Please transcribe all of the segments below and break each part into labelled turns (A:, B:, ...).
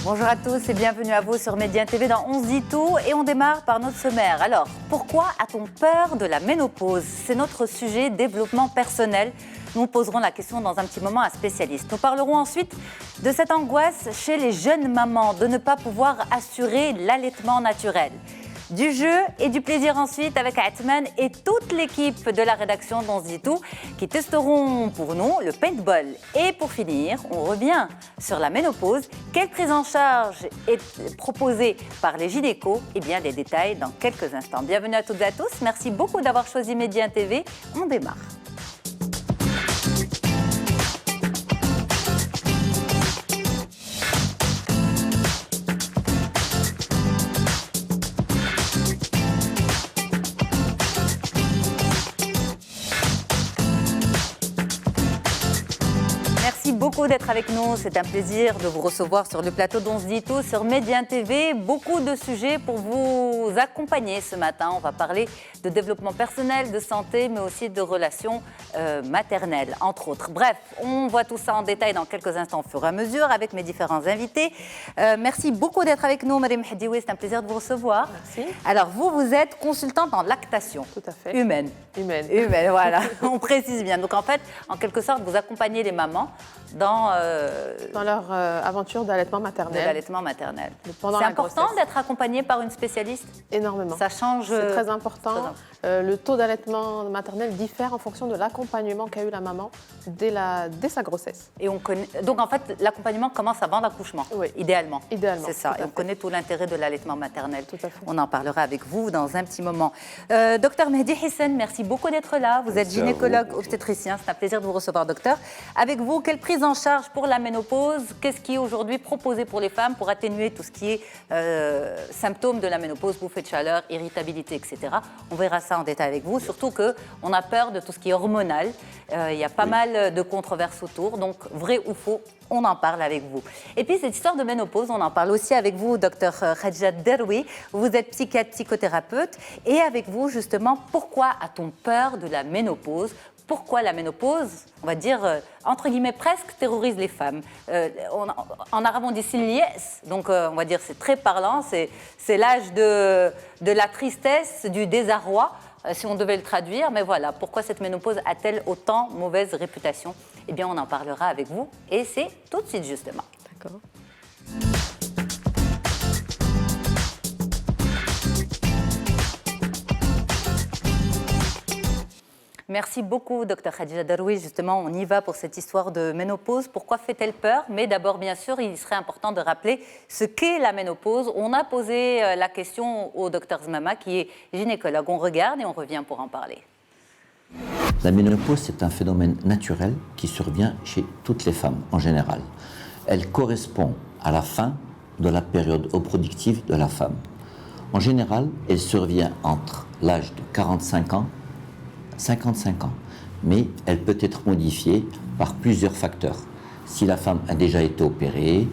A: Bonjour à tous et bienvenue à vous sur Média TV dans On se dit tout et on démarre par notre sommaire. Alors, pourquoi a-t-on peur de la ménopause? C'est notre sujet développement personnel. Nous poserons la question dans un petit moment à un spécialiste. Nous parlerons ensuite de cette angoisse chez les jeunes mamans de ne pas pouvoir assurer l'allaitement naturel. Du jeu et du plaisir ensuite avec Atman et toute l'équipe de la rédaction d'On se dit tout qui testeront pour nous le paintball. Et pour finir, on revient sur la ménopause. Quelle prise en charge est proposée par les gynécos? Eh bien, les détails dans quelques instants. Bienvenue à toutes et à tous. Merci beaucoup d'avoir choisi Média TV. On démarre. Merci beaucoup d'être avec nous. C'est un plaisir de vous recevoir sur le plateau d'On se dit tout sur Média TV. Beaucoup de sujets pour vous accompagner ce matin. On va parler de développement personnel, de santé, mais aussi de relations maternelles, entre autres. Bref, on voit tout ça en détail dans quelques instants au fur et à mesure avec mes différents invités. Merci beaucoup d'être avec nous, Mariam Hadioui. C'est un plaisir de vous recevoir.
B: Merci.
A: Alors, vous êtes consultante en lactation.
B: Tout à fait.
A: Humaine.
B: Humaine.
A: Humaine, voilà. On précise bien. Donc, en fait, en quelque sorte, vous accompagnez les mamans dans
B: leur aventure d'allaitement
A: de
B: maternel.
A: l'allaitement maternel.
B: Pendant
A: C'est
B: la
A: important
B: grossesse.
A: d'être accompagné par une spécialiste.
B: Énormément.
A: Ça change.
B: C'est très important.
A: très important.
B: Le taux d'allaitement maternel diffère en fonction de l'accompagnement qu'a eu la maman dès sa grossesse.
A: Et on connaît. Donc en fait, l'accompagnement commence avant l'accouchement.
B: Oui.
A: Idéalement.
B: Idéalement,
A: C'est ça.
B: tout à
A: Et on
B: fait.
A: connaît tout l'intérêt de l'allaitement maternel.
B: Tout à fait.
A: On en parlera avec vous dans un petit moment. Docteur Mehdi Hissen, merci beaucoup d'être là. Vous êtes gynécologue obstétricien. C'est un plaisir de vous recevoir, docteur. Avec vous, quelle prise en charge pour la ménopause? Qu'est-ce qui est aujourd'hui proposé pour les femmes pour atténuer tout ce qui est symptômes de la ménopause, bouffée de chaleur, irritabilité, etc. On verra ça en détail avec vous. Surtout qu'on a peur de tout ce qui est hormonal. Il y a pas mal de controverses autour. Donc, vrai ou faux, on en parle avec vous. Et puis, cette histoire de ménopause, on en parle aussi avec vous, docteur Khadija Deroui. Vous êtes psychiatre, psychothérapeute. Et avec vous, justement, pourquoi a-t-on peur de la ménopause? Pourquoi la ménopause, on va dire, entre guillemets, presque terrorise les femmes? En arabe, on dit yes, donc on va dire c'est très parlant, c'est l'âge de la tristesse, du désarroi, si on devait le traduire. Mais voilà, pourquoi cette ménopause a-t-elle autant mauvaise réputation? Eh bien, on en parlera avec vous et c'est tout de suite, justement.
B: D'accord.
A: Merci beaucoup, Dr Khadija Deroui. Justement, on y va pour cette histoire de ménopause. Pourquoi fait-elle peur? Mais d'abord, bien sûr, il serait important de rappeler ce qu'est la ménopause. On a posé la question au Dr Zmama, qui est gynécologue. On regarde et on revient pour en parler.
C: La ménopause, c'est un phénomène naturel qui survient chez toutes les femmes en général. Elle correspond à la fin de la période reproductive de la femme. En général, elle survient entre l'âge de 45 ans 55 ans, mais elle peut être modifiée par plusieurs facteurs. Si la femme a déjà été opérée,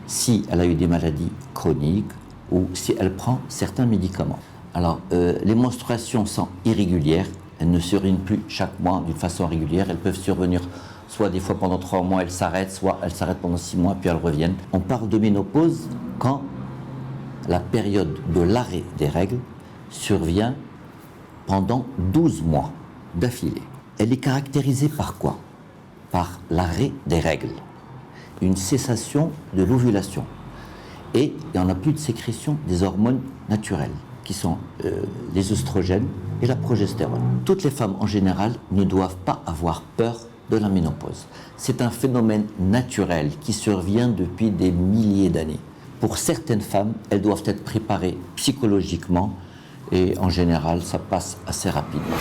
C: si elle a eu des maladies chroniques ou si elle prend certains médicaments. Alors, les menstruations sont irrégulières, elles ne surviennent plus chaque mois d'une façon régulière, elles peuvent survenir soit des fois pendant 3 mois, elles s'arrêtent, soit elles s'arrêtent pendant 6 mois, puis elles reviennent. On parle de ménopause quand la période de l'arrêt des règles survient pendant 12 mois d'affilée. Elle est caractérisée par quoi? Par l'arrêt des règles, une cessation de l'ovulation. Et il n'y en a plus de sécrétion des hormones naturelles, qui sont les œstrogènes et la progestérone. Toutes les femmes en général ne doivent pas avoir peur de la ménopause. C'est un phénomène naturel qui survient depuis des milliers d'années. Pour certaines femmes, elles doivent être préparées psychologiquement. Et en général, ça passe assez rapidement.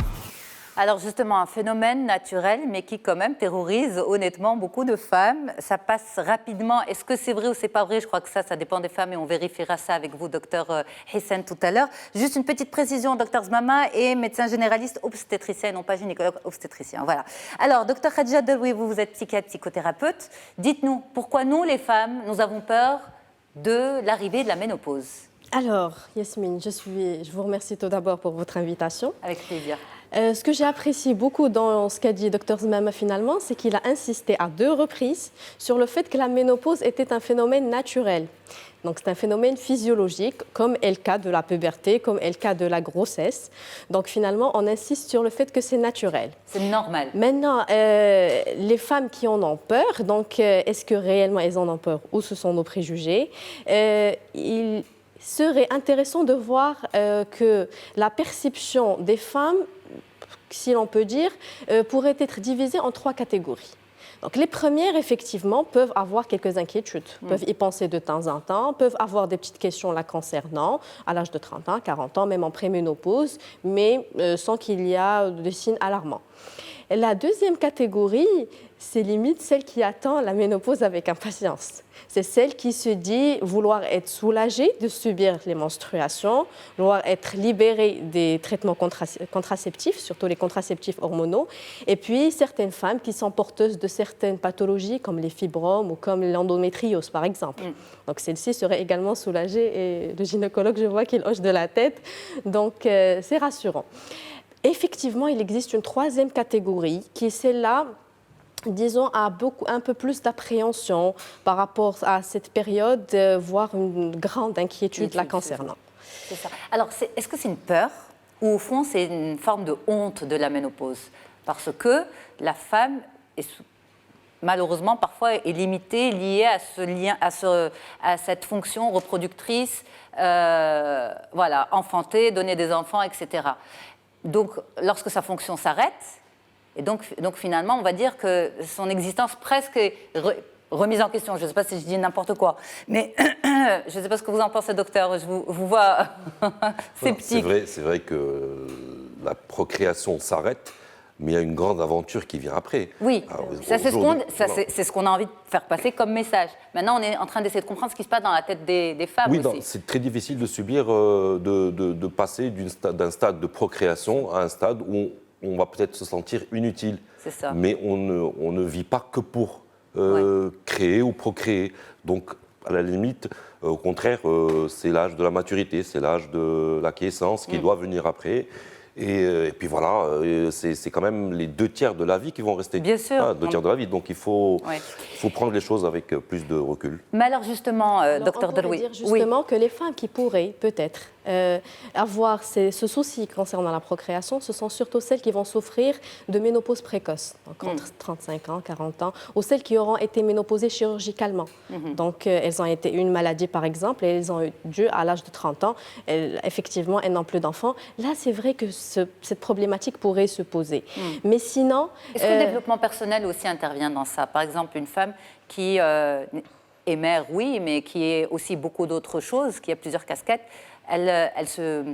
A: Alors justement, un phénomène naturel, mais qui quand même terrorise honnêtement beaucoup de femmes. Ça passe rapidement. Est-ce que c'est vrai ou c'est pas vrai? Je crois que ça dépend des femmes et on vérifiera ça avec vous, docteur Hissen, tout à l'heure. Juste une petite précision, docteur Zmama est médecin généraliste obstétricien et non pas gynécologue obstétricien. Voilà. Alors, docteur Khadija Deroui, vous êtes psychiatre, psychothérapeute. Dites-nous, pourquoi nous, les femmes, nous avons peur de l'arrivée de la ménopause?
D: Alors, Yasmine, je vous remercie tout d'abord pour votre invitation.
A: Avec plaisir.
B: Ce que j'ai apprécié beaucoup dans ce qu'a dit Dr Zmama finalement, c'est qu'il a insisté à 2 reprises sur le fait que la ménopause était un phénomène naturel. Donc c'est un phénomène physiologique, comme est le cas de la puberté, comme est le cas de la grossesse. Donc finalement, on insiste sur le fait que c'est naturel.
A: C'est normal.
B: Maintenant, les femmes qui en ont peur, donc est-ce que réellement elles en ont peur ou ce sont nos préjugés? Il serait intéressant de voir que la perception des femmes, si l'on peut dire, pourrait être divisée en 3 catégories. Donc, les premières, effectivement, peuvent avoir quelques inquiétudes, peuvent y penser de temps en temps, peuvent avoir des petites questions la concernant, à l'âge de 30 ans, 40 ans, même en préménopause, mais sans qu'il y ait de signes alarmants. Et la deuxième catégorie, c'est limite celle qui attend la ménopause avec impatience. C'est celle qui se dit vouloir être soulagée de subir les menstruations, vouloir être libérée des traitements contraceptifs, surtout les contraceptifs hormonaux, et puis certaines femmes qui sont porteuses de certaines pathologies comme les fibromes ou comme l'endométriose par exemple. Donc celle-ci serait également soulagée et le gynécologue, je vois qu'il hoche de la tête, donc c'est rassurant. Effectivement, il existe une 3e catégorie qui est celle-là, disons, a un peu plus d'appréhension par rapport à cette période, voire une grande inquiétude la concernant.
A: C'est ça. Alors, est-ce que c'est une peur ou au fond c'est une forme de honte de la ménopause? Parce que la femme est malheureusement parfois est limitée, liée à ce lien, à cette fonction reproductrice, voilà, enfanter, donner des enfants, etc. Donc, lorsque sa fonction s'arrête, et donc finalement, on va dire que son existence presque est remise en question. Je ne sais pas si je dis n'importe quoi, mais je ne sais pas ce que vous en pensez, docteur. Je vous vois sceptique.
D: C'est vrai que la procréation s'arrête, mais il y a une grande aventure qui vient après.
A: Oui, c'est ce qu'on a envie de faire passer comme message. Maintenant, on est en train d'essayer de comprendre ce qui se passe dans la tête des femmes aussi.
D: Oui, c'est très difficile de subir, de passer d'un stade de procréation à un stade où on va peut-être se sentir inutile.
A: C'est ça.
D: Mais on ne vit pas que pour créer ou procréer. Donc, à la limite, au contraire, c'est l'âge de la maturité, c'est l'âge de l'acquiescence qui doit venir après. Et puis voilà, c'est quand même les 2/3 de la vie qui vont rester.
A: Bien sûr.
D: 2/3 de la vie, donc il faut prendre les choses avec plus de recul.
A: Mais alors justement, docteur Deloui,
B: dire justement que les femmes qui pourraient peut-être avoir ce souci concernant la procréation, ce sont surtout celles qui vont souffrir de ménopause précoce, donc entre 35 ans, 40 ans, ou celles qui auront été ménopausées chirurgicalement. Donc elles ont été une maladie par exemple, et elles ont eu dû à l'âge de 30 ans, effectivement elles n'ont plus d'enfants. Là c'est vrai que cette problématique pourrait se poser. Mais sinon...
A: Est-ce que le développement personnel aussi intervient dans ça? Par exemple, une femme qui est mère, oui, mais qui est aussi beaucoup d'autres choses, qui a plusieurs casquettes, elle se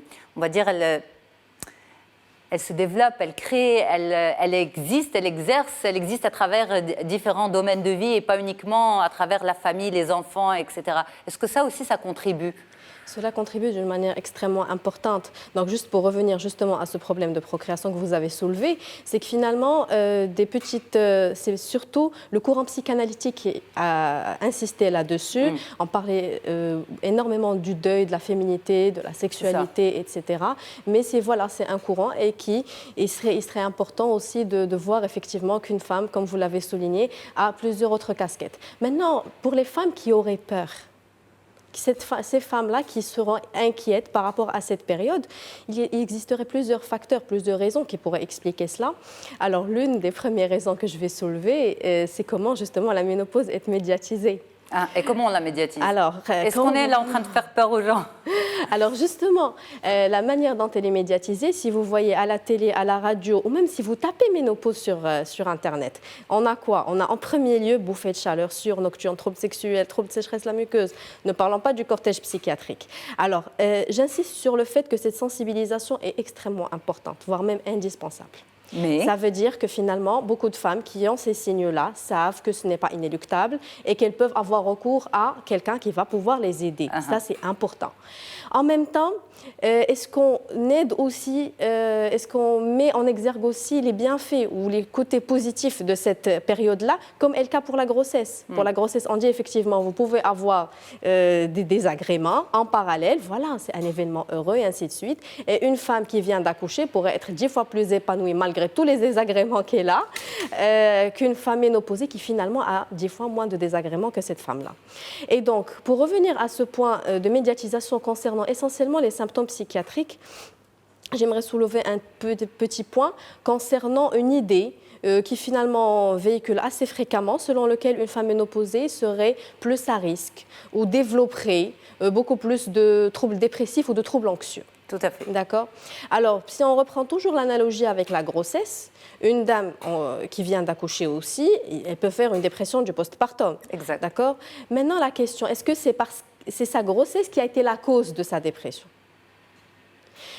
A: développe, elle crée, elle existe, elle existe à travers différents domaines de vie et pas uniquement à travers la famille, les enfants, etc. Est-ce que ça aussi, ça contribue?
B: Cela contribue d'une manière extrêmement importante. Donc, juste pour revenir justement à ce problème de procréation que vous avez soulevé, c'est que finalement, c'est surtout le courant psychanalytique qui a insisté là-dessus. On parlait énormément du deuil, de la féminité, de la sexualité, etc. Mais c'est un courant et il serait important aussi de voir effectivement qu'une femme, comme vous l'avez souligné, a plusieurs autres casquettes. Maintenant, pour les femmes qui auraient peur, ces femmes-là qui seront inquiètes par rapport à cette période, il existerait plusieurs facteurs, plusieurs raisons qui pourraient expliquer cela. Alors, l'une des premières raisons que je vais soulever, c'est comment justement la ménopause est médiatisée.
A: Ah, et comment on la médiatise?
B: Alors,
A: est-ce qu'on est là en train de faire peur aux gens?
B: Alors justement, la manière dont elle est médiatisée, si vous voyez à la télé, à la radio, ou même si vous tapez ménopause sur Internet, on a quoi? On a en premier lieu bouffée de chaleur, sueur nocturne, troubles sexuels, troubles de sécheresse de la muqueuse. Ne parlons pas du cortège psychiatrique. Alors, j'insiste sur le fait que cette sensibilisation est extrêmement importante, voire même indispensable.
A: Mais
B: ça veut dire que finalement, beaucoup de femmes qui ont ces signes-là savent que ce n'est pas inéluctable et qu'elles peuvent avoir recours à quelqu'un qui va pouvoir les aider. Ça, c'est important. En même temps, est-ce qu'on aide aussi, est-ce qu'on met en exergue aussi les bienfaits ou les côtés positifs de cette période-là, comme est le cas pour la grossesse. Pour la grossesse, on dit effectivement, vous pouvez avoir des désagréments en parallèle, voilà, c'est un événement heureux et ainsi de suite. Et une femme qui vient d'accoucher pourrait être 10 fois plus épanouie malgré tous les désagréments qu'elle a, qu'une femme ménopausée qui finalement a 10 fois moins de désagréments que cette femme-là. Et donc, pour revenir à ce point de médiatisation concernant essentiellement les symptômes psychiatriques, j'aimerais soulever un petit point concernant une idée qui finalement véhicule assez fréquemment, selon lequel une femme ménopausée serait plus à risque ou développerait beaucoup plus de troubles dépressifs ou de troubles anxieux.
A: tout à fait.
B: D'accord. Alors, si on reprend toujours l'analogie avec la grossesse, une dame qui vient d'accoucher aussi, elle peut faire une dépression du postpartum.
A: Exact.
B: D'accord. Maintenant, la question, est-ce que c'est sa grossesse qui a été la cause de sa dépression?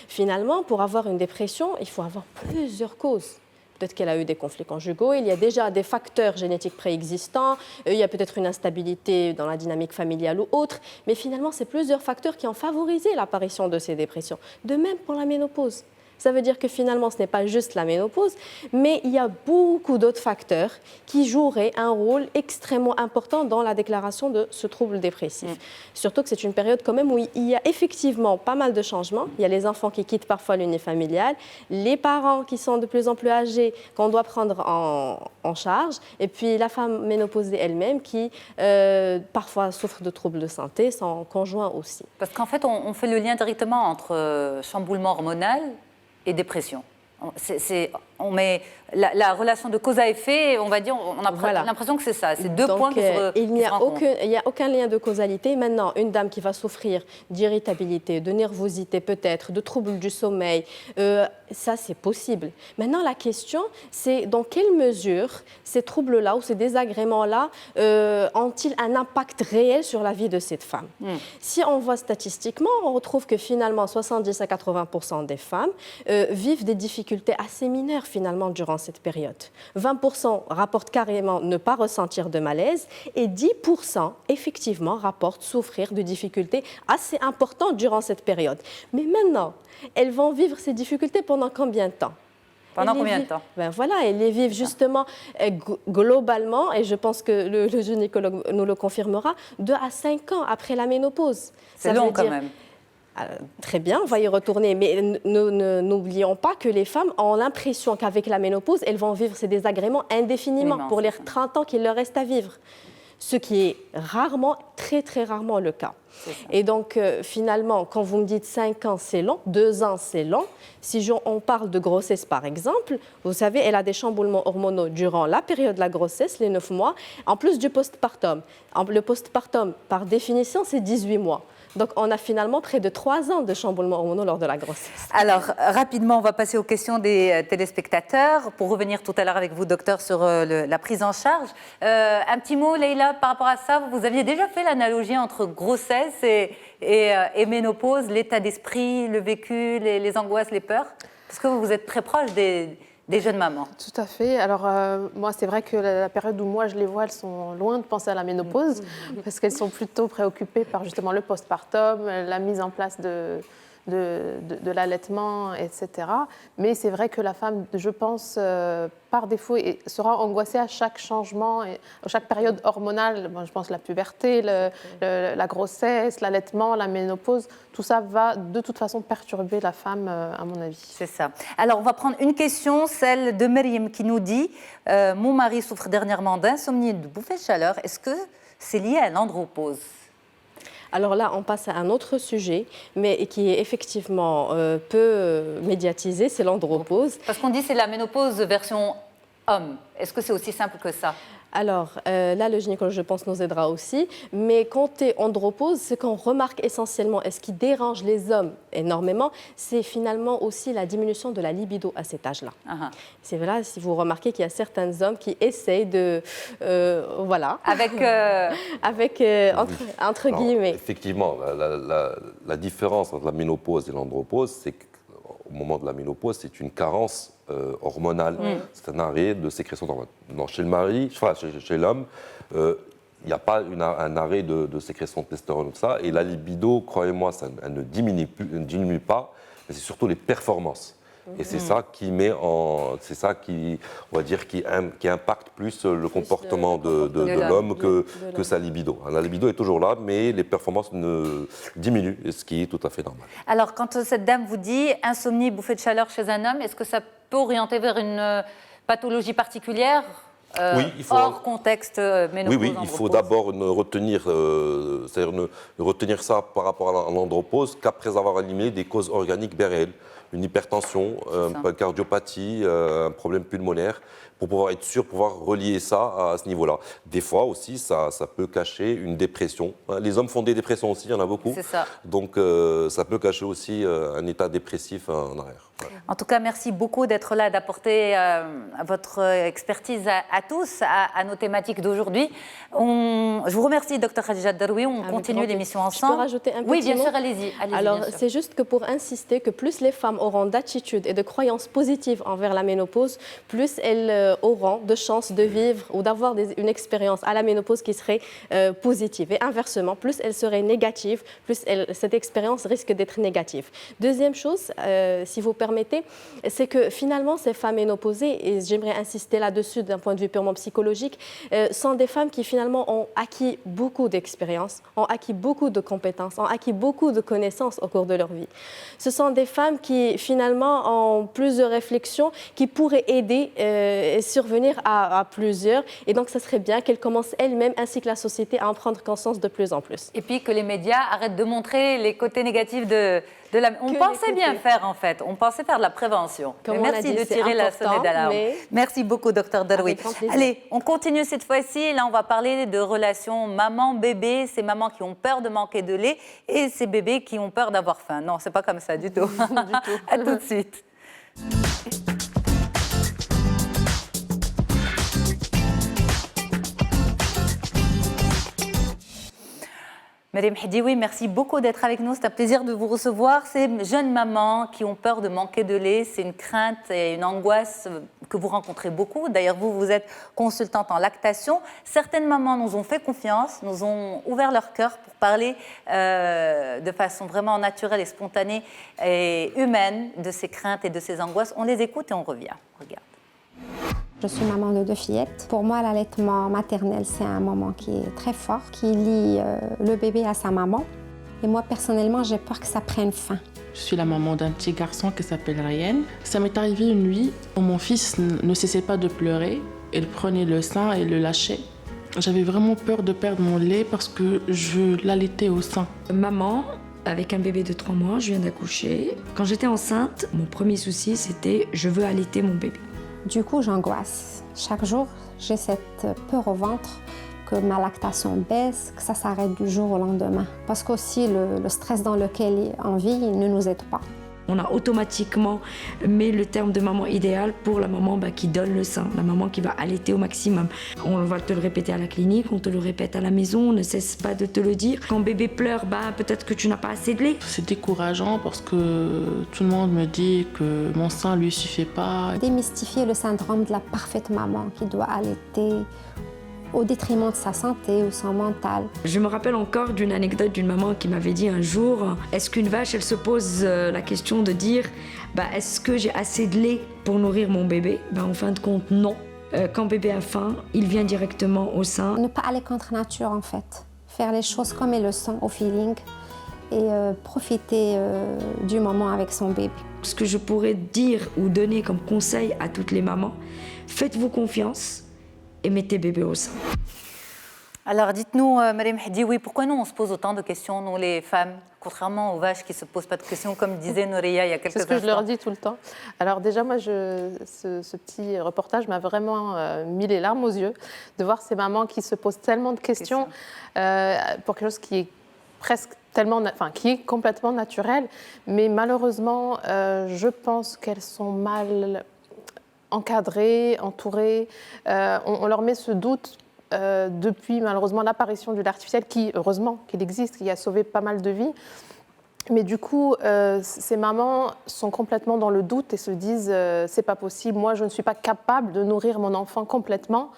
B: Finalement, pour avoir une dépression, il faut avoir plusieurs causes. Peut-être qu'elle a eu des conflits conjugaux, il y a déjà des facteurs génétiques préexistants, il y a peut-être une instabilité dans la dynamique familiale ou autre, mais finalement, c'est plusieurs facteurs qui ont favorisé l'apparition de ces dépressions. De même pour la ménopause. Ça veut dire que finalement, ce n'est pas juste la ménopause, mais il y a beaucoup d'autres facteurs qui joueraient un rôle extrêmement important dans la déclaration de ce trouble dépressif. Surtout que c'est une période quand même où il y a effectivement pas mal de changements. Il y a les enfants qui quittent parfois l'unifamilial, les parents qui sont de plus en plus âgés qu'on doit prendre en charge, et puis la femme ménopausée elle-même qui parfois souffre de troubles de santé, son conjoint aussi.
A: Parce qu'en fait, on fait le lien directement entre chamboulement hormonal et dépression. On met la relation de cause à effet, on va dire, on a l'impression que c'est ça. C'est deux points qui
B: il n'y a aucun lien de causalité. Maintenant, une dame qui va souffrir d'irritabilité, de nervosité peut-être, de troubles du sommeil, ça c'est possible. Maintenant, la question, c'est dans quelle mesure ces troubles-là ou ces désagréments-là ont-ils un impact réel sur la vie de cette femme? Si on voit statistiquement, on retrouve que finalement 70 à 80% des femmes vivent des difficultés assez mineures finalement durant cette période. 20% rapportent carrément ne pas ressentir de malaise et 10% effectivement rapportent souffrir de difficultés assez importantes durant cette période. Mais maintenant, elles vont vivre ces difficultés pendant combien de temps?
A: Pendant combien de temps?
B: Ben voilà, elles les vivent justement globalement, et je pense que le gynécologue nous le confirmera, 2 à 5 ans après la ménopause.
A: C'est long quand même.
B: Très bien, on va y retourner, mais n'oublions pas que les femmes ont l'impression qu'avec la ménopause, elles vont vivre ces désagréments indéfiniment pour les 30 ans qu'il leur reste à vivre, ce qui est rarement, très très rarement le cas. Et donc finalement, quand vous me dites 5 ans c'est long, 2 ans c'est long, si on parle de grossesse par exemple, vous savez, elle a des chamboulements hormonaux durant la période de la grossesse, les 9 mois, en plus du postpartum. Le postpartum, par définition, c'est 18 mois. Donc, on a finalement près de 3 ans de chamboulements hormonaux lors de la grossesse.
A: Alors, rapidement, on va passer aux questions des téléspectateurs. Pour revenir tout à l'heure avec vous, docteur, sur la prise en charge. Un petit mot, Leïla, par rapport à ça. Vous aviez déjà fait l'analogie entre grossesse et ménopause, l'état d'esprit, le vécu, les angoisses, les peurs. Parce que vous êtes très proche des jeunes mamans.
E: Tout à fait. Alors, moi, c'est vrai que la période où moi je les vois, elles sont loin de penser à la ménopause, parce qu'elles sont plutôt préoccupées par justement le postpartum, la mise en place de l'allaitement, etc. Mais c'est vrai que la femme, je pense, par défaut, sera angoissée à chaque changement, et à chaque période hormonale. Moi, je pense la puberté, la grossesse, l'allaitement, la ménopause, tout ça va de toute façon perturber la femme, à mon avis.
A: C'est ça. Alors, on va prendre une question, celle de Myriam, qui nous dit « Mon mari souffre dernièrement d'insomnie et de bouffées de chaleur. Est-ce que c'est lié à l'andropause ?»
B: Alors là, on passe à un autre sujet, mais qui est effectivement peu médiatisé, c'est l'andropause.
A: Parce qu'on dit que c'est la ménopause version homme. Est-ce que c'est aussi simple que ça?
B: Alors là, le gynécologue, je pense, nous aidera aussi. Mais quand tu es andropause, ce qu'on remarque essentiellement et ce qui dérange les hommes énormément, c'est finalement aussi la diminution de la libido à cet âge-là. C'est vrai, si vous remarquez qu'il y a certains hommes qui essayent de... voilà.
A: Avec
B: entre guillemets.
D: Effectivement, la différence entre la ménopause et l'andropause, c'est au moment de la ménopause, c'est une carence hormonale. C'est un arrêt de sécrétion d'hormones. Non, chez le mari, enfin, chez l'homme, il n'y a pas un arrêt de sécrétion de testostérone, tout ça. Et la libido, croyez-moi, elle ne diminue pas, mais c'est surtout les performances. Et c'est ça qui on va dire, qui impacte plus le comportement de l'homme que sa libido. La libido est toujours là, mais les performances diminuent, ce qui est tout à fait normal.
A: Alors, quand cette dame vous dit insomnie, bouffée de chaleur chez un homme, est-ce que ça peut orienter vers une pathologie particulière hors contexte ménopause?
D: Oui, il faut d'abord retenir ça par rapport à l'andropause qu'après avoir éliminé des causes organiques bien réelles. Une hypertension, une cardiopathie, un problème pulmonaire, pour pouvoir être sûr, pouvoir relier ça à ce niveau-là. Des fois aussi, ça peut cacher une dépression. Les hommes font des dépressions aussi, il y en a beaucoup.
A: C'est ça.
D: Donc ça peut cacher aussi un état dépressif en arrière. Ouais.
A: En tout cas, merci beaucoup d'être là, d'apporter votre expertise à tous, à nos thématiques d'aujourd'hui. Je vous remercie, Dr Khadija Daroui. On continue l'émission ensemble.
B: Je peux rajouter un petit
A: Oui, bien
B: mot.
A: sûr, allez-y.
B: Alors, c'est juste que pour insister que plus les femmes auront d'attitudes et de croyances positives envers la ménopause, plus elles auront de chances de vivre ou d'avoir une expérience à la ménopause qui serait positive. Et inversement, plus elle serait négative, plus cette expérience risque d'être négative. Deuxième chose, si vous permettez, c'est que finalement, ces femmes ménopausées, et j'aimerais insister là-dessus d'un point de vue purement psychologique, sont des femmes qui finalement ont acquis beaucoup d'expérience, ont acquis beaucoup de compétences, ont acquis beaucoup de connaissances au cours de leur vie. Ce sont des femmes qui finalement ont plus de réflexions qui pourraient aider et survenir à plusieurs. Et donc, ce serait bien qu'elles commencent elles-mêmes, ainsi que la société, à en prendre conscience de plus en plus.
A: Et puis que les médias arrêtent de montrer les côtés négatifs de la... On pensait bien faire, en fait. On pensait faire de la prévention.
B: Comme
A: merci de tirer la sonnette d'alarme. Merci beaucoup, Dr Daroui. Allez, on continue cette fois-ci. Là, on va parler de relations maman-bébé. Ces mamans qui ont peur de manquer de lait et ces bébés qui ont peur d'avoir faim. Non, c'est pas comme ça du tout. Du tout. À tout de suite. Madame Hedioui, merci beaucoup d'être avec nous. C'est un plaisir de vous recevoir. Ces jeunes mamans qui ont peur de manquer de lait, c'est une crainte et une angoisse que vous rencontrez beaucoup. D'ailleurs, vous êtes consultante en lactation. Certaines mamans nous ont fait confiance, nous ont ouvert leur cœur pour parler de façon vraiment naturelle et spontanée et humaine de ces craintes et de ces angoisses. On les écoute et on revient. Regarde.
F: Je suis maman de 2 fillettes. Pour moi, l'allaitement maternel, c'est un moment qui est très fort, qui lie le bébé à sa maman. Et moi, personnellement, j'ai peur que ça prenne fin.
G: Je suis la maman d'un petit garçon qui s'appelle Ryan. Ça m'est arrivé une nuit où mon fils ne cessait pas de pleurer. Il prenait le sein et le lâchait. J'avais vraiment peur de perdre mon lait parce que je l'allaitais au sein.
H: Maman, avec un bébé de 3 mois, je viens d'accoucher. Quand j'étais enceinte, mon premier souci, c'était je veux allaiter mon bébé.
F: Du coup, j'angoisse. Chaque jour, j'ai cette peur au ventre que ma lactation baisse, que ça s'arrête du jour au lendemain. Parce qu'aussi, le stress dans lequel on vit, il ne nous aide pas.
H: On a automatiquement mis le terme de maman idéale pour la maman qui donne le sein, la maman qui va allaiter au maximum. On va te le répéter à la clinique, on te le répète à la maison, on ne cesse pas de te le dire. Quand bébé pleure, peut-être que tu n'as pas assez de lait.
G: C'est décourageant parce que tout le monde me dit que mon sein ne lui suffit pas.
F: Démystifier le syndrome de la parfaite maman qui doit allaiter au détriment de sa santé ou son mental.
H: Je me rappelle encore d'une anecdote d'une maman qui m'avait dit un jour, est-ce qu'une vache, elle se pose la question de dire, est-ce que j'ai assez de lait pour nourrir mon bébé? En fin de compte, non. Quand bébé a faim, il vient directement au sein.
F: Ne pas aller contre nature, en fait. Faire les choses comme elles le sont, au feeling, et profiter du moment avec son bébé.
H: Ce que je pourrais dire ou donner comme conseil à toutes les mamans, faites-vous confiance et mettez bébé au sein.
A: Alors dites-nous, Madame Hedioui, pourquoi nous on se pose autant de questions, nous les femmes, contrairement aux vaches qui ne se posent pas de questions, comme disait Nouria il y a quelques instants?
E: C'est ce que je leur dis tout le temps. Alors déjà, moi, ce petit reportage m'a vraiment mis les larmes aux yeux de voir ces mamans qui se posent tellement de questions pour quelque chose qui est presque qui est complètement naturel, mais malheureusement, je pense qu'elles sont mal encadrées, entourées. On leur met ce doute depuis malheureusement l'apparition du lait artificiel qui, heureusement qu'il existe, qui a sauvé pas mal de vies. Mais du coup, ces mamans sont complètement dans le doute et se disent c'est pas possible, moi je ne suis pas capable de nourrir mon enfant complètement.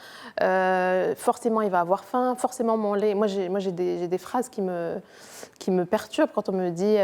E: Forcément, il va avoir faim, forcément mon lait. Moi, j'ai des phrases qui me perturbent quand on me dit,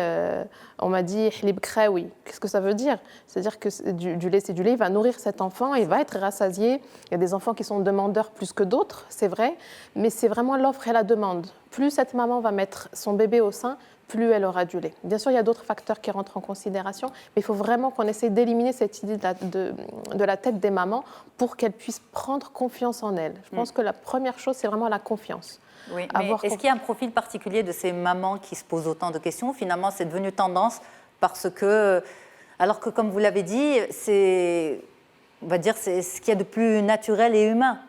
E: on m'a dit hlib kraoui. Qu'est-ce que ça veut dire? C'est-à-dire que du lait, c'est du lait, il va nourrir cet enfant, il va être rassasié. Il y a des enfants qui sont demandeurs plus que d'autres, c'est vrai, mais c'est vraiment l'offre et la demande. Plus cette maman va mettre son bébé au sein, plus elle aura du lait. Bien sûr, il y a d'autres facteurs qui rentrent en considération, mais il faut vraiment qu'on essaie d'éliminer cette idée de la tête des mamans pour qu'elles puissent prendre confiance en elles. Je pense que la première chose, c'est vraiment la confiance.
A: Oui, mais est-ce qu'il y a un profil particulier de ces mamans qui se posent autant de questions? Finalement, c'est devenu tendance parce que, alors que comme vous l'avez dit, on va dire, c'est ce qu'il y a de plus naturel et humain.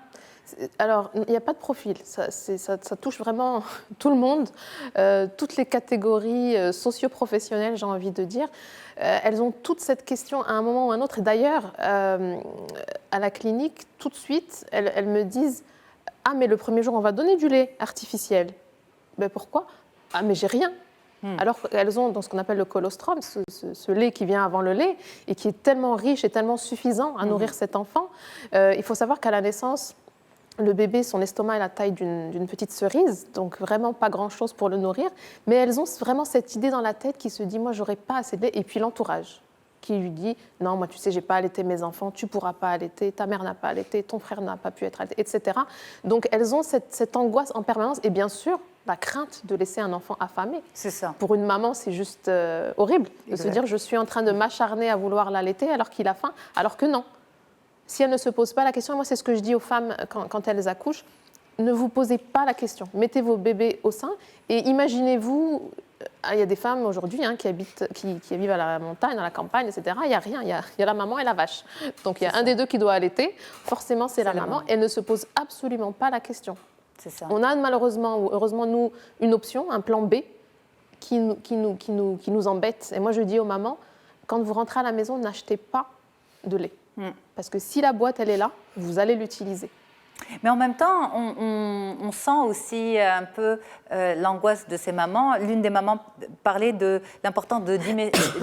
E: Alors, il n'y a pas de profil, ça touche vraiment tout le monde, toutes les catégories socio-professionnelles, j'ai envie de dire. Elles ont toute cette question à un moment ou à un autre. Et d'ailleurs, à la clinique, tout de suite, elles me disent « Ah, mais le premier jour, on va donner du lait artificiel. » Ben pourquoi? « Ah, mais j'ai rien. » Alors qu'elles ont dans ce qu'on appelle le colostrum, ce lait qui vient avant le lait et qui est tellement riche et tellement suffisant à nourrir cet enfant. Il faut savoir qu'à la naissance, le bébé, son estomac est la taille d'une petite cerise, donc vraiment pas grand-chose pour le nourrir. Mais elles ont vraiment cette idée dans la tête qui se dit « moi, j'aurais pas assez de lait ». Et puis l'entourage qui lui dit « non, moi, tu sais, j'ai pas allaité mes enfants, tu pourras pas allaiter, ta mère n'a pas allaité, ton frère n'a pas pu être allaité, etc. » Donc elles ont cette angoisse en permanence et bien sûr la crainte de laisser un enfant affamé.
A: C'est ça.
E: Pour une maman, c'est juste horrible de se dire « je suis en train de m'acharner à vouloir l'allaiter alors qu'il a faim », alors que non. Si elle ne se pose pas la question, moi c'est ce que je dis aux femmes quand elles accouchent, ne vous posez pas la question. Mettez vos bébés au sein et imaginez-vous, il y a des femmes aujourd'hui qui vivent à la montagne, dans la campagne, etc. Il n'y a rien, il y a la maman et la vache. Donc il y a un des deux qui doit allaiter, forcément c'est la maman. Elle ne se pose absolument pas la question.
A: C'est ça.
E: On a malheureusement ou heureusement nous une option, un plan B qui nous embête. Et moi je dis aux mamans, quand vous rentrez à la maison, n'achetez pas de lait. Parce que si la boîte, elle est là, vous allez l'utiliser.
A: Mais en même temps, on sent aussi un peu l'angoisse de ces mamans. L'une des mamans parlait de l'importance de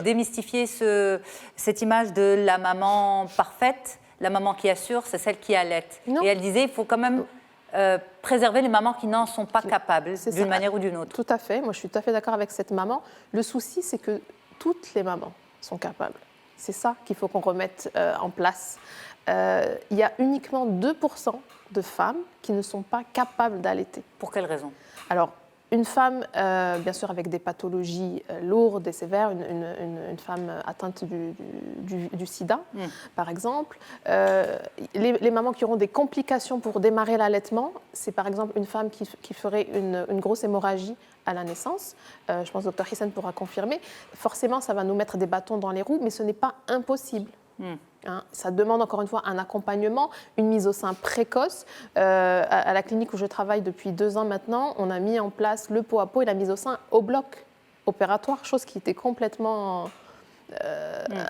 A: démystifier cette image de la maman parfaite, la maman qui assure, c'est celle qui allaite. Et elle disait, il faut quand même préserver les mamans qui n'en sont pas capables, d'une manière ou d'une autre.
E: Tout à fait, moi je suis tout à fait d'accord avec cette maman. Le souci, c'est que toutes les mamans sont capables. C'est ça qu'il faut qu'on remette en place. Il y a uniquement 2% de femmes qui ne sont pas capables d'allaiter.
A: Pour quelle raison? Alors,
E: une femme, bien sûr, avec des pathologies lourdes et sévères, une femme atteinte du sida, par exemple. Les mamans qui auront des complications pour démarrer l'allaitement, c'est par exemple une femme qui ferait une grosse hémorragie à la naissance. Je pense que Dr Hissène pourra confirmer. Forcément, ça va nous mettre des bâtons dans les roues, mais ce n'est pas impossible. Ça demande encore une fois un accompagnement, une mise au sein précoce. À la clinique où je travaille depuis 2 ans maintenant, on a mis en place le pot à pot et la mise au sein au bloc opératoire, chose qui était complètement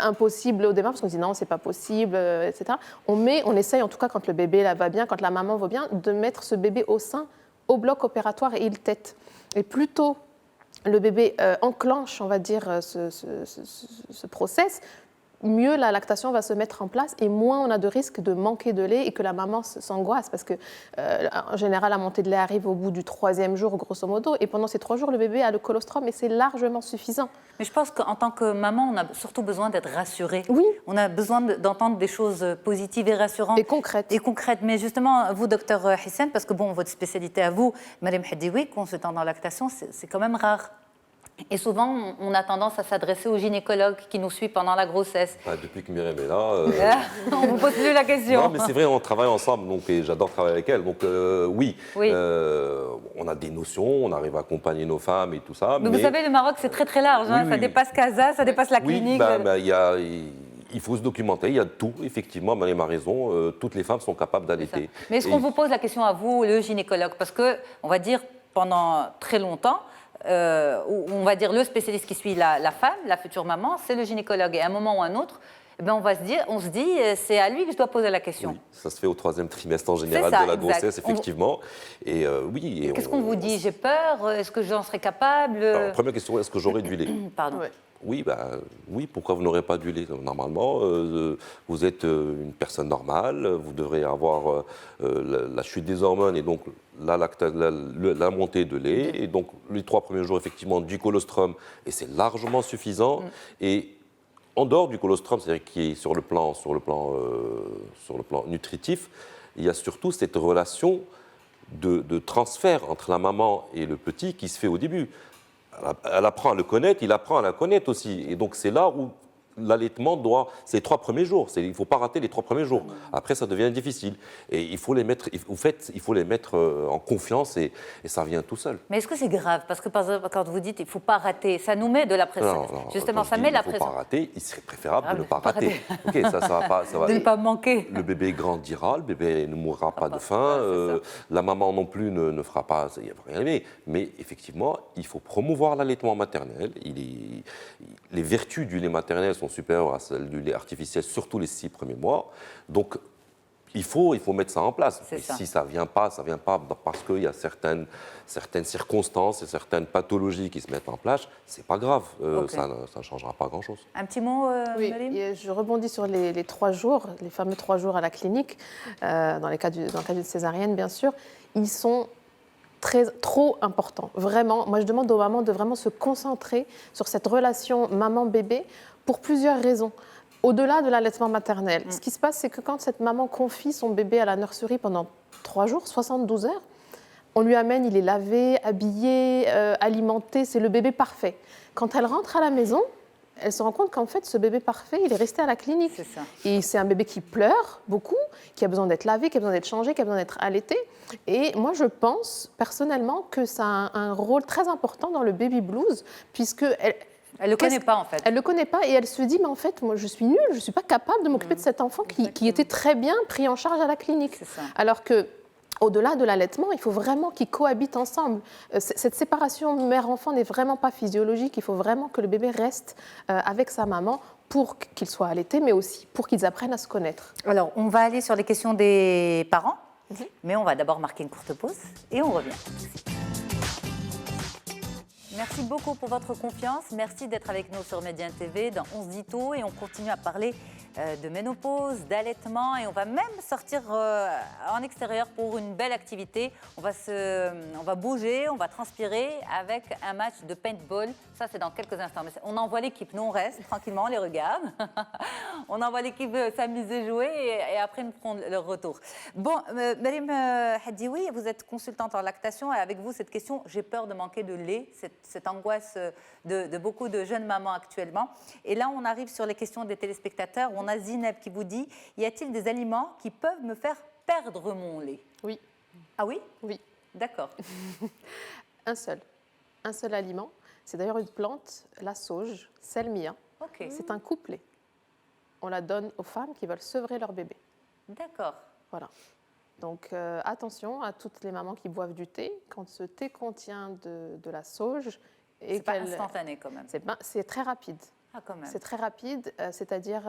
E: impossible au départ, parce qu'on se dit non, c'est pas possible, etc. On essaye en tout cas quand le bébé là, va bien, quand la maman va bien, de mettre ce bébé au sein au bloc opératoire et il tète. Et plus tôt le bébé enclenche, on va dire, ce process, mieux la lactation va se mettre en place et moins on a de risque de manquer de lait et que la maman s'angoisse parce que en général la montée de lait arrive au bout du 3e jour grosso modo et pendant ces 3 jours le bébé a le colostrum et c'est largement suffisant.
A: Mais je pense qu'en tant que maman on a surtout besoin d'être rassurée.
E: Oui.
A: On a besoin d'entendre des choses positives et rassurantes.
E: Et concrètes.
A: Mais justement vous docteur Hissène, parce que bon votre spécialité à vous, Madame Heddiwi, consultante en lactation, c'est quand même rare. Et souvent, on a tendance à s'adresser aux gynécologues qui nous suivent pendant la grossesse.
D: Depuis que Myriam est là...
A: on ne vous pose plus la question.
D: Non, mais c'est vrai, on travaille ensemble, donc, et j'adore travailler avec elle. Donc oui. On a des notions, on arrive à accompagner nos femmes et tout ça.
A: Mais vous savez, le Maroc, c'est très très large. Ça dépasse Casa, ça dépasse la clinique.
D: Il faut se documenter, il y a tout, effectivement, Mariam a raison, toutes les femmes sont capables d'allaiter.
A: Mais est-ce qu'on vous pose la question à vous, le gynécologue? Parce que, on va dire, pendant très longtemps, on va dire le spécialiste qui suit la femme, la future maman, c'est le gynécologue. Et à un moment ou à un autre, eh ben on se dit, c'est à lui que je dois poser la question.
D: Oui, ça se fait au 3e trimestre en général
A: ça,
D: de la
A: exact.
D: grossesse, effectivement. Et oui.
A: Qu'est-ce qu'on vous dit? J'ai peur? Est-ce que j'en serais capable?
D: Alors, première question, est-ce que j'aurai du lait?
A: Pardon.
E: Ouais.
D: Oui, oui, pourquoi vous n'aurez pas du lait? Normalement, vous êtes une personne normale, vous devrez avoir la chute des hormones et donc la montée de lait. Et donc, les 3 premiers jours, effectivement, du colostrum, et c'est largement suffisant. Et en dehors du colostrum, c'est-à-dire qui est sur le plan nutritif, il y a surtout cette relation de transfert entre la maman et le petit qui se fait au début. Elle apprend à le connaître, il apprend à la connaître aussi. Et donc c'est là où l'allaitement c'est les 3 premiers jours. Il ne faut pas rater les 3 premiers jours. Après, ça devient difficile. Et il faut les mettre, en confiance et ça vient tout seul.
A: Mais est-ce que c'est grave? Parce que par exemple, quand vous dites il ne faut pas rater, ça nous met de la pression.
D: Non,
A: Justement,
D: quand
A: ça
D: je
A: met
D: dis
A: de la
D: il ne faut
A: pression.
D: pas rater, il serait préférable de ne pas
A: pas
D: rater. Ok, ça va pas.
A: De ne pas manquer.
D: Le bébé grandira, le bébé ne mourra pas de faim,
A: ouais,
D: la maman non plus ne fera pas, il n'y a rien arriver. Mais effectivement, il faut promouvoir l'allaitement maternel. Les vertus du lait maternel sont supérieures à celles du lait artificiel, surtout les 6 premiers mois. Donc, il faut mettre ça en place. Et si ça ne vient pas parce qu'il y a certaines circonstances et certaines pathologies qui se mettent en place, ce n'est pas grave, ça ne changera pas grand-chose.
A: Un petit mot,
E: Oui,
A: Malim?
E: et je rebondis sur les 3 jours, les fameux 3 jours à la clinique, dans le cas d'une césarienne, bien sûr. Ils sont trop importants. Vraiment, moi je demande aux mamans de vraiment se concentrer sur cette relation maman-bébé pour plusieurs raisons. Au-delà de l'allaitement maternel, ce qui se passe, c'est que quand cette maman confie son bébé à la nurserie pendant 3 jours, 72 heures, on lui amène, il est lavé, habillé, alimenté, c'est le bébé parfait. Quand elle rentre à la maison, elle se rend compte qu'en fait, ce bébé parfait, il est resté à la clinique.
A: C'est ça.
E: Et c'est un bébé qui pleure beaucoup, qui a besoin d'être lavé, qui a besoin d'être changé, qui a besoin d'être allaité. Et moi, je pense personnellement que ça a un rôle très important dans le baby blues, puisque
A: Elle ne le connaît pas, en fait.
E: elle ne le connaît pas et elle se dit, mais en fait, moi, je suis nulle, je ne suis pas capable de m'occuper de cet enfant qui était très bien pris en charge à la clinique.
A: C'est ça.
E: Alors que, au-delà de l'allaitement, il faut vraiment qu'ils cohabitent ensemble. Cette séparation mère-enfant n'est vraiment pas physiologique. Il faut vraiment que le bébé reste avec sa maman pour qu'il soit allaité, mais aussi pour qu'ils apprennent à se connaître.
A: Alors, on va aller sur les questions des parents, mais on va d'abord marquer une courte pause et on revient. Merci beaucoup pour votre confiance. Merci d'être avec nous sur Médien TV dans 11 dit tout et on continue à parler de ménopause, d'allaitement et on va même sortir en extérieur pour une belle activité. On va bouger, on va transpirer avec un match de paintball. Ça, c'est dans quelques instants. Mais on envoie l'équipe, nous on reste tranquillement, on les regarde. On envoie l'équipe s'amuser, jouer et après nous ferons leur retour. Bon, Marim Hadioui, vous êtes consultante en lactation et avec vous cette question, j'ai peur de manquer de lait, cette angoisse de beaucoup de jeunes mamans actuellement. Et là, on arrive sur les questions des téléspectateurs. On a Zineb qui vous dit, y a-t-il des aliments qui peuvent me faire perdre mon lait?
E: Oui.
A: Ah oui?
E: Oui.
A: D'accord.
E: Un seul aliment. C'est d'ailleurs une plante, la sauge, Selmia.
A: Ok.
E: C'est un couplet. On la donne aux femmes qui veulent sevrer leur bébé.
A: D'accord.
E: Voilà. Donc attention à toutes les mamans qui boivent du thé. Quand ce thé contient de la sauge...
A: C'est pas instantané quand même.
E: C'est très rapide.
A: Ah, quand même.
E: C'est très rapide, c'est-à-dire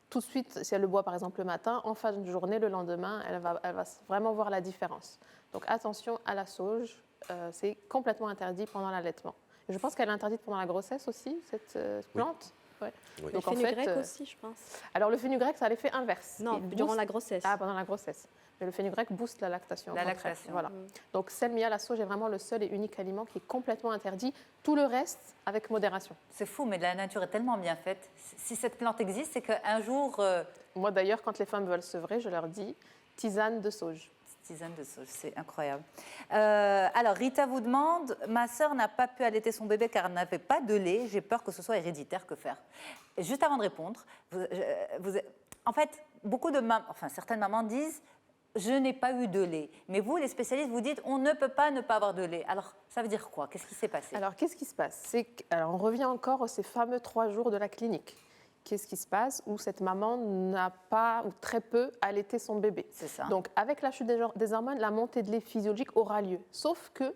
E: tout de suite, si elle le boit par exemple le matin, en fin de journée, le lendemain, elle va vraiment voir la différence. Donc attention à la sauge, c'est complètement interdit pendant l'allaitement. Je pense qu'elle est interdite pendant la grossesse aussi, cette plante. Ouais.
B: Oui.
E: Donc,
B: le fenugrec aussi, je pense.
E: Alors le fenugrec, ça a l'effet inverse.
B: Non, durant la grossesse.
E: Ah, pendant la grossesse. Mais le fenugrec booste la lactation.
A: La lactation.
E: Voilà. Donc Selmia, la sauge, est vraiment le seul et unique aliment qui est complètement interdit. Tout le reste, avec modération.
A: C'est fou, mais la nature est tellement bien faite. Si cette plante existe, c'est qu'un jour...
E: Moi d'ailleurs, quand les femmes veulent sevrer, je leur dis tisane de sauge.
A: Tisane de sauge, c'est incroyable. Alors, Rita vous demande, ma sœur n'a pas pu allaiter son bébé car elle n'avait pas de lait. J'ai peur que ce soit héréditaire. Que faire? Juste avant de répondre, en fait, certaines mamans disent, je n'ai pas eu de lait. Mais vous, les spécialistes, vous dites, on ne peut pas ne pas avoir de lait. Alors, ça veut dire quoi? Qu'est-ce qui s'est passé?
E: Alors, qu'est-ce qui se passe? Alors, on revient encore à ces fameux 3 jours de la clinique. Qu'est-ce qui se passe où cette maman n'a pas ou très peu allaité son bébé?
A: C'est ça.
E: Donc, avec la chute des hormones, la montée de lait physiologique aura lieu. Sauf que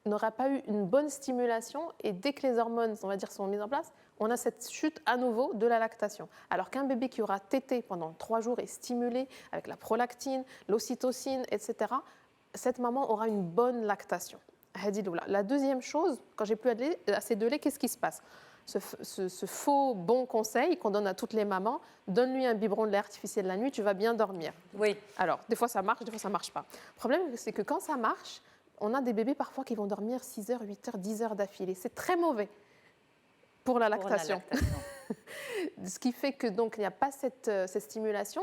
E: n'aura pas eu une bonne stimulation et dès que les hormones, on va dire, sont mises en place, on a cette chute à nouveau de la lactation. Alors qu'un bébé qui aura tété pendant 3 jours est stimulé avec la prolactine, l'ocytocine, etc., cette maman aura une bonne lactation. La deuxième chose, quand j'ai plus assez de lait, qu'est-ce qui se passe ? Ce faux bon conseil qu'on donne à toutes les mamans, donne-lui un biberon de lait artificiel la nuit, tu vas bien dormir.
A: Oui.
E: Alors, des fois ça marche, des fois ça marche pas. Le problème, c'est que quand ça marche, on a des bébés parfois qui vont dormir 6 heures, 8 heures, 10 heures d'affilée. C'est très mauvais pour la lactation. Ce qui fait que donc il n'y a pas cette stimulation.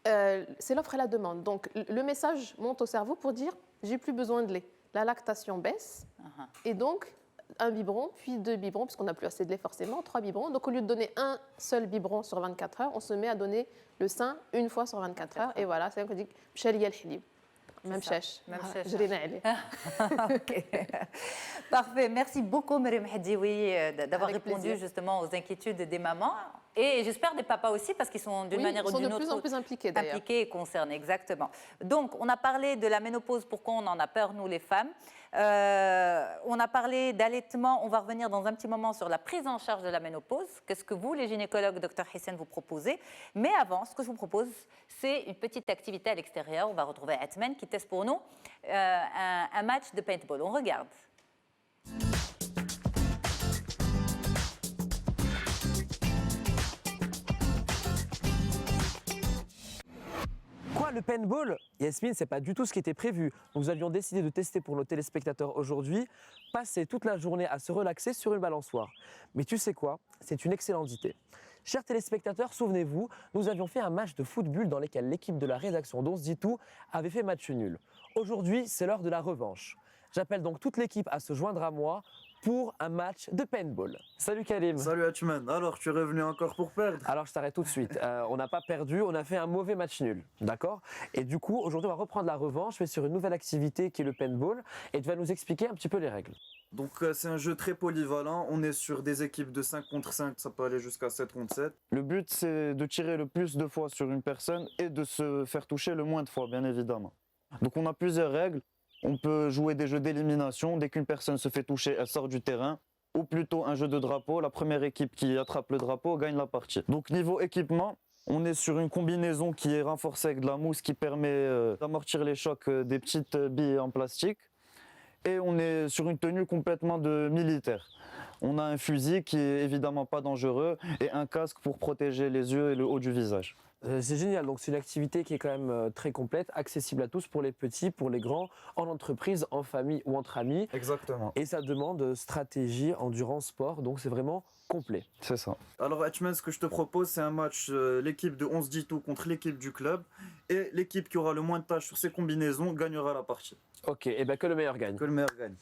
E: C'est l'offre et la demande. Donc le message monte au cerveau pour dire j'ai plus besoin de lait. La lactation baisse et donc un biberon, puis 2 biberons, puisqu'on n'a plus assez de lait forcément, 3 biberons. Donc au lieu de donner un seul biberon sur 24 heures, on se met à donner le sein une fois sur 24 heures. Et voilà, c'est là qu'on dit Mchaliya al-Hilib. Même chèche. Je l'ai nalé.
A: Ok. Parfait. Merci beaucoup, Myriam Hadioui, d'avoir répondu
E: plaisir.
A: justement aux inquiétudes des mamans. Et j'espère des papas aussi, parce qu'ils sont d'une manière ou d'une autre
E: de plus en plus impliqués d'ailleurs.
A: impliqués et concernés, exactement. Donc, on a parlé de la ménopause, pourquoi on en a peur, nous les femmes. On a parlé d'allaitement. On va revenir dans un petit moment sur la prise en charge de la ménopause. Qu'est-ce que vous, les gynécologues, Dr Hissen, vous proposez? Mais avant, ce que je vous propose, c'est une petite activité à l'extérieur. On va retrouver Atman qui teste pour nous un match de paintball. On regarde.
I: Quoi, le paintball? Yasmine, c'est pas du tout ce qui était prévu. Nous avions décidé de tester pour nos téléspectateurs aujourd'hui, passer toute la journée à se relaxer sur une balançoire. Mais tu sais quoi? C'est une excellente idée. Chers téléspectateurs, souvenez-vous, nous avions fait un match de football dans lequel l'équipe de la rédaction d'On se dit tout avait fait match nul. Aujourd'hui, c'est l'heure de la revanche. J'appelle donc toute l'équipe à se joindre à moi pour un match de paintball. Salut Karim.
J: Salut Atman. Alors, tu es revenu encore pour perdre?
I: Alors, je t'arrête tout de suite. On n'a pas perdu, on a fait un mauvais match nul. D'accord? Et du coup, aujourd'hui, on va reprendre la revanche, mais sur une nouvelle activité qui est le paintball. Et tu vas nous expliquer un petit peu les règles.
J: Donc, c'est un jeu très polyvalent. On est sur des équipes de 5 contre 5, ça peut aller jusqu'à 7 contre 7. Le but, c'est de tirer le plus de fois sur une personne et de se faire toucher le moins de fois, bien évidemment. Donc, on a plusieurs règles. On peut jouer des jeux d'élimination. Dès qu'une personne se fait toucher, elle sort du terrain. Ou plutôt un jeu de drapeau. La première équipe qui attrape le drapeau gagne la partie. Donc niveau équipement, on est sur une combinaison qui est renforcée avec de la mousse qui permet d'amortir les chocs des petites billes en plastique. Et on est sur une tenue complètement de militaire. On a un fusil qui est évidemment pas dangereux et un casque pour protéger les yeux et le haut du visage.
I: C'est génial, donc c'est une activité qui est quand même très complète, accessible à tous, pour les petits, pour les grands, en entreprise, en famille ou entre amis.
J: Exactement.
I: Et ça demande stratégie, endurance, sport, donc c'est vraiment complet.
J: C'est ça. Alors Hatchman, ce que je te propose, c'est un match, l'équipe de 11 dit tout contre l'équipe du club. Et l'équipe qui aura le moins de tâches sur ses combinaisons gagnera la partie.
I: Ok, et bien que le meilleur gagne.
J: Que le meilleur gagne.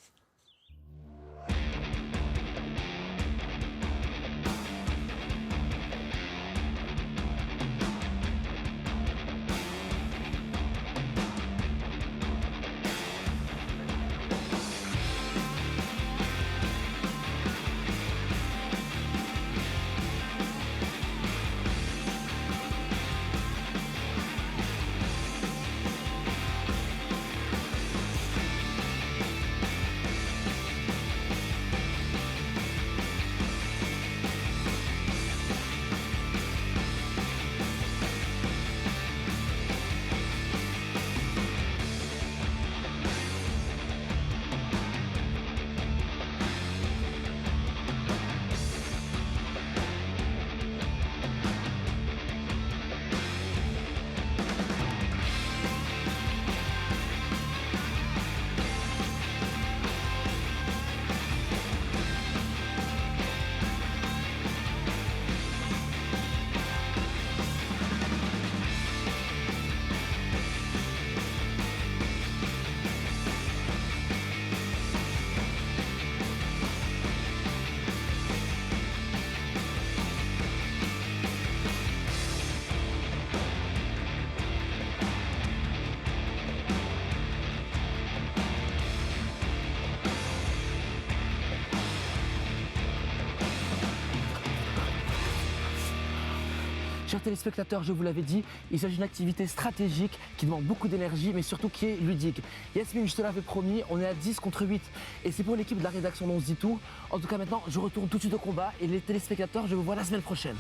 I: Chers téléspectateurs, je vous l'avais dit, il s'agit d'une activité stratégique qui demande beaucoup d'énergie, mais surtout qui est ludique. Yasmine, je te l'avais promis, on est à 10 contre 8. Et c'est pour l'équipe de la rédaction dont on se dit tout. En tout cas, maintenant, je retourne tout de suite au combat. Et les téléspectateurs, je vous vois la semaine prochaine.